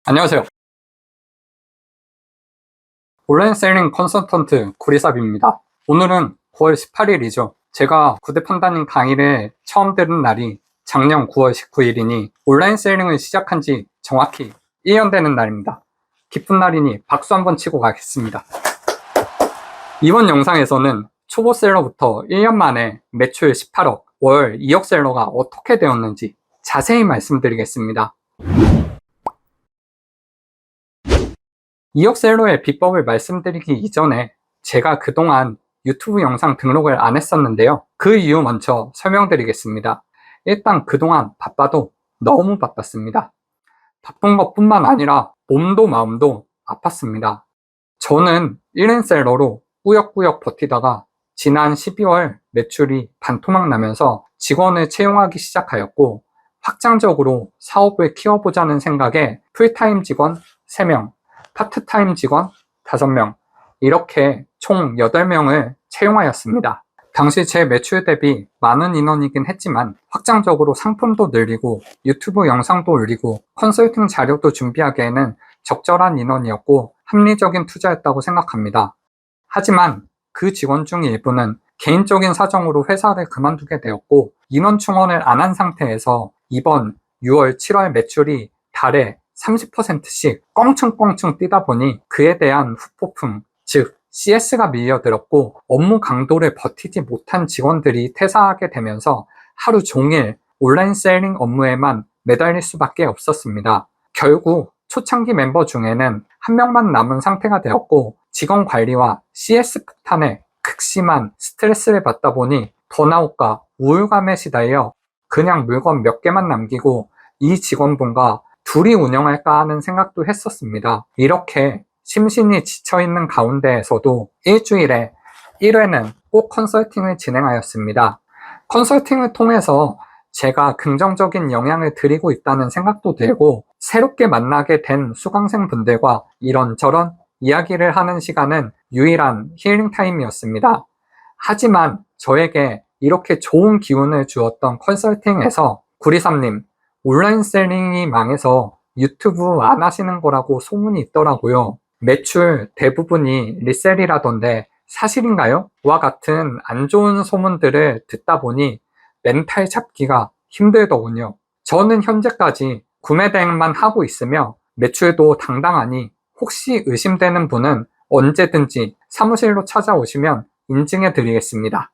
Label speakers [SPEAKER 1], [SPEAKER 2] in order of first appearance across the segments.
[SPEAKER 1] 안녕하세요. 온라인 셀링 컨설턴트 구리삽입니다. 오늘은 9월 18일이죠. 제가 구대 판다님 강의를 처음 들은 날이 작년 9월 19일이니 온라인 셀링을 시작한 지 정확히 1년 되는 날입니다. 기쁜 날이니 박수 한번 치고 가겠습니다. 이번 영상에서는 초보 셀러부터 1년 만에 매출 18억, 월 2억 셀러가 어떻게 되었는지 자세히 말씀드리겠습니다. 2억 셀러의 비법을 말씀드리기 이전에 제가 그동안 유튜브 영상 등록을 안 했었는데요. 그 이유 먼저 설명드리겠습니다. 일단 그동안 바빠도 너무 바빴습니다. 바쁜 것뿐만 아니라 몸도 마음도 아팠습니다. 저는 1인 셀러로 꾸역꾸역 버티다가 지난 12월 매출이 반토막 나면서 직원을 채용하기 시작하였고, 확장적으로 사업을 키워보자는 생각에 풀타임 직원 3명, 파트타임 직원 5명, 이렇게 총 8명을 채용하였습니다. 당시 제 매출 대비 많은 인원이긴 했지만 확장적으로 상품도 늘리고 유튜브 영상도 올리고 컨설팅 자료도 준비하기에는 적절한 인원이었고 합리적인 투자였다고 생각합니다. 하지만 그 직원 중 일부는 개인적인 사정으로 회사를 그만두게 되었고, 인원 충원을 안 한 상태에서 이번 6월, 7월 매출이 달에 30%씩 껑충껑충 뛰다 보니 그에 대한 후폭풍, 즉 CS가 밀려들었고 업무 강도를 버티지 못한 직원들이 퇴사하게 되면서 하루 종일 온라인 셀링 업무에만 매달릴 수밖에 없었습니다. 결국 초창기 멤버 중에는 한 명만 남은 상태가 되었고, 직원 관리와 CS 폭탄에 극심한 스트레스를 받다 보니 번아웃과 우울감에 시달려 그냥 물건 몇 개만 남기고 이 직원분과 둘이 운영할까 하는 생각도 했었습니다. 이렇게 심신이 지쳐있는 가운데에서도 일주일에 1회는 꼭 컨설팅을 진행하였습니다. 컨설팅을 통해서 제가 긍정적인 영향을 드리고 있다는 생각도 들고, 새롭게 만나게 된 수강생분들과 이런저런 이야기를 하는 시간은 유일한 힐링 타임이었습니다. 하지만 저에게 이렇게 좋은 기운을 주었던 컨설팅에서 구리삼님, 온라인 셀링이 망해서 유튜브 안 하시는 거라고 소문이 있더라고요. 매출 대부분이 리셀이라던데 사실인가요? 와 같은 안 좋은 소문들을 듣다 보니 멘탈 잡기가 힘들더군요. 저는 현재까지 구매 대행만 하고 있으며 매출도 당당하니 혹시 의심되는 분은 언제든지 사무실로 찾아오시면 인증해 드리겠습니다.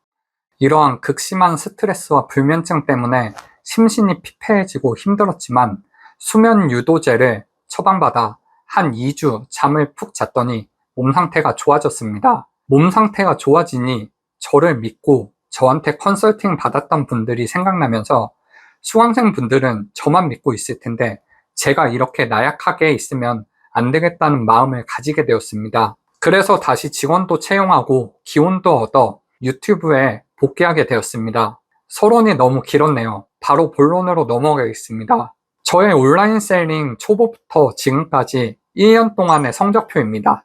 [SPEAKER 1] 이러한 극심한 스트레스와 불면증 때문에 심신이 피폐해지고 힘들었지만 수면 유도제를 처방받아 한 2주 잠을 푹 잤더니 몸 상태가 좋아졌습니다. 몸 상태가 좋아지니 저를 믿고 저한테 컨설팅 받았던 분들이 생각나면서 수강생 분들은 저만 믿고 있을 텐데 제가 이렇게 나약하게 있으면 안 되겠다는 마음을 가지게 되었습니다. 그래서 다시 직원도 채용하고 기운도 얻어 유튜브에 복귀하게 되었습니다. 서론이 너무 길었네요. 바로 본론으로 넘어가겠습니다. 저의 온라인 셀링 초보부터 지금까지 1년 동안의 성적표입니다.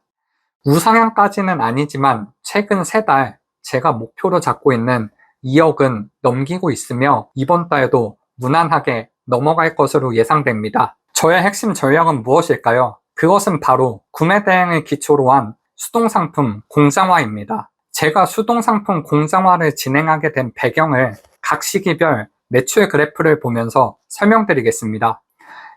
[SPEAKER 1] 우상향까지는 아니지만 최근 3달 제가 목표로 잡고 있는 2억은 넘기고 있으며 이번 달도 무난하게 넘어갈 것으로 예상됩니다. 저의 핵심 전략은 무엇일까요? 그것은 바로 구매 대행을 기초로 한 수동상품 공장화입니다. 제가 수동상품 공장화를 진행하게 된 배경을 각 시기별 매출 그래프를 보면서 설명드리겠습니다.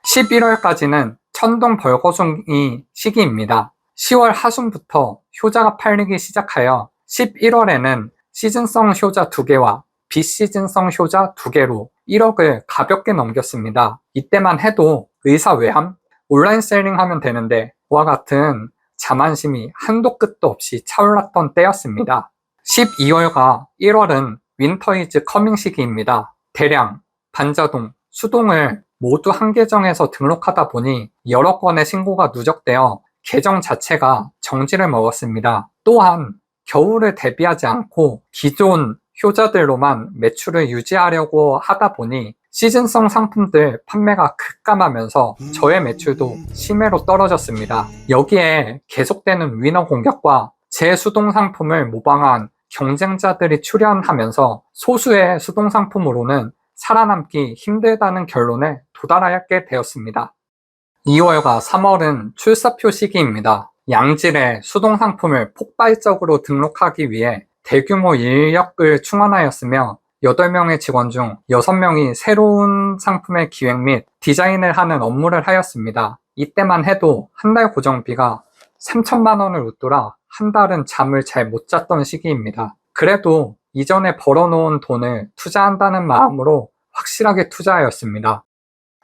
[SPEAKER 1] 11월까지는 천둥 벌거숭이 시기입니다. 10월 하순부터 효자가 팔리기 시작하여 11월에는 시즌성 효자 2개와 비시즌성 효자 2개로 1억을 가볍게 넘겼습니다. 이때만 해도 의사외함? 온라인 셀링 하면 되는데 와 같은 자만심이 한도 끝도 없이 차올랐던 때였습니다. 12월과 1월은 윈터 이즈 커밍 시기입니다. 대량, 반자동, 수동을 모두 한 계정에서 등록하다 보니 여러 건의 신고가 누적되어 계정 자체가 정지를 먹었습니다. 또한 겨울을 대비하지 않고 기존 효자들로만 매출을 유지하려고 하다 보니 시즌성 상품들 판매가 급감하면서 저의 매출도 심해로 떨어졌습니다. 여기에 계속되는 위너 공격과 제 수동 상품을 모방한 경쟁자들이 출현하면서 소수의 수동 상품으로는 살아남기 힘들다는 결론에 도달하게 되었습니다. 2월과 3월은 출사표 시기입니다. 양질의 수동상품을 폭발적으로 등록하기 위해 대규모 인력을 충원하였으며 8명의 직원 중 6명이 새로운 상품의 기획 및 디자인을 하는 업무를 하였습니다. 이때만 해도 한 달 고정비가 3천만 원을 웃돌아 한 달은 잠을 잘 못 잤던 시기입니다. 그래도 이전에 벌어놓은 돈을 투자한다는 마음으로 확실하게 투자하였습니다.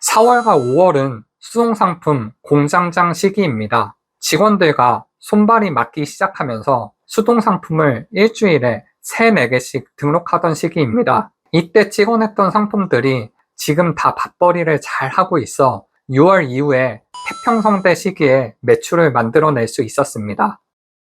[SPEAKER 1] 4월과 5월은 수동상품 공장장 시기입니다. 직원들과 손발이 맞기 시작하면서 수동상품을 일주일에 3, 4개씩 등록하던 시기입니다. 이때 찍어냈던 상품들이 지금 다 밥벌이를 잘 하고 있어 6월 이후에 태평성대 시기에 매출을 만들어낼 수 있었습니다.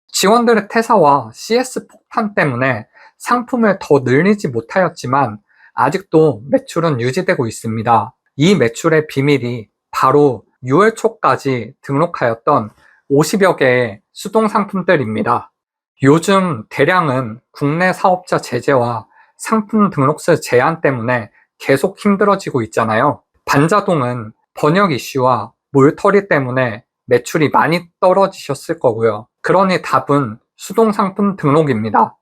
[SPEAKER 1] 직원들의 퇴사와 CS 폭탄 때문에 상품을 더 늘리지 못하였지만 아직도 매출은 유지되고 있습니다. 이 매출의 비밀이 바로 6월 초까지 등록하였던 50여 개의 수동 상품들입니다. 요즘 대량은 국내 사업자 제재와 상품 등록세 제한 때문에 계속 힘들어지고 있잖아요. 반자동은 번역 이슈와 몰터리 때문에 매출이 많이 떨어지셨을 거고요. 그러니 답은 수동 상품 등록입니다.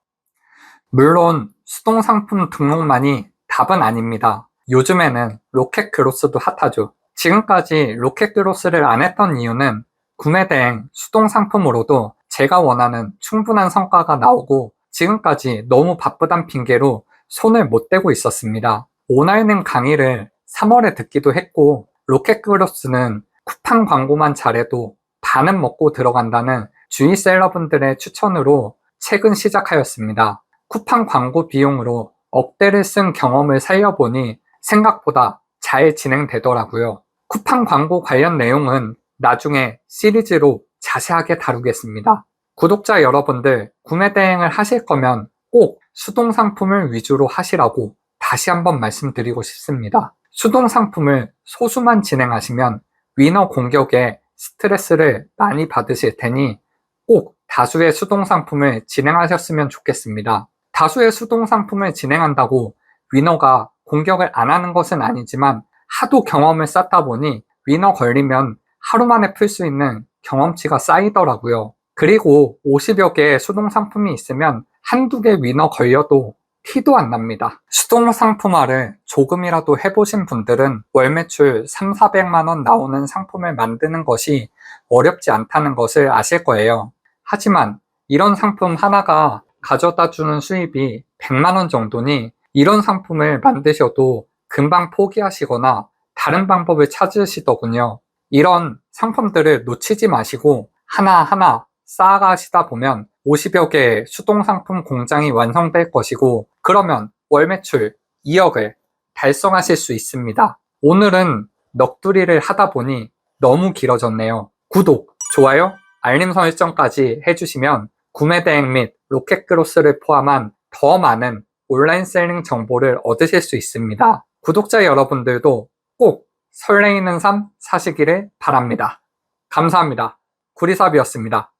[SPEAKER 1] 물론 수동 상품 등록만이 답은 아닙니다. 요즘에는 로켓 그로스도 핫하죠. 지금까지 로켓 그로스를 안 했던 이유는 구매 대행 수동 상품으로도 제가 원하는 충분한 성과가 나오고 지금까지 너무 바쁘단 핑계로 손을 못 대고 있었습니다. 오나이는 강의를 3월에 듣기도 했고 로켓 그로스는 쿠팡 광고만 잘해도 반은 먹고 들어간다는 주위 셀러분들의 추천으로 최근 시작하였습니다. 쿠팡 광고 비용으로 억대를 쓴 경험을 살려보니 생각보다 잘 진행되더라고요. 쿠팡 광고 관련 내용은 나중에 시리즈로 자세하게 다루겠습니다. 구독자 여러분들, 구매 대행을 하실 거면 꼭 수동 상품을 위주로 하시라고 다시 한번 말씀드리고 싶습니다. 수동 상품을 소수만 진행하시면 위너 공격에 스트레스를 많이 받으실 테니 꼭 다수의 수동 상품을 진행하셨으면 좋겠습니다. 다수의 수동 상품을 진행한다고 위너가 공격을 안 하는 것은 아니지만 하도 경험을 쌓다 보니 위너 걸리면 하루 만에 풀 수 있는 경험치가 쌓이더라고요. 그리고 50여 개의 수동 상품이 있으면 한두 개 위너 걸려도 티도 안 납니다. 수동 상품화를 조금이라도 해보신 분들은 월 매출 3, 400만 원 나오는 상품을 만드는 것이 어렵지 않다는 것을 아실 거예요. 하지만 이런 상품 하나가 가져다 주는 수입이 100만 원 정도니 이런 상품을 만드셔도 금방 포기하시거나 다른 방법을 찾으시더군요. 이런 상품들을 놓치지 마시고 하나하나 쌓아가시다 보면 50여 개의 수동 상품 공장이 완성될 것이고 그러면 월 매출 2억을 달성하실 수 있습니다. 오늘은 넋두리를 하다 보니 너무 길어졌네요. 구독, 좋아요, 알림 설정까지 해주시면 구매 대행 및 로켓 그로스를 포함한 더 많은 온라인 셀링 정보를 얻으실 수 있습니다. 구독자 여러분들도 꼭 설레이는 삶 사시기를 바랍니다. 감사합니다. 구리삽이었습니다.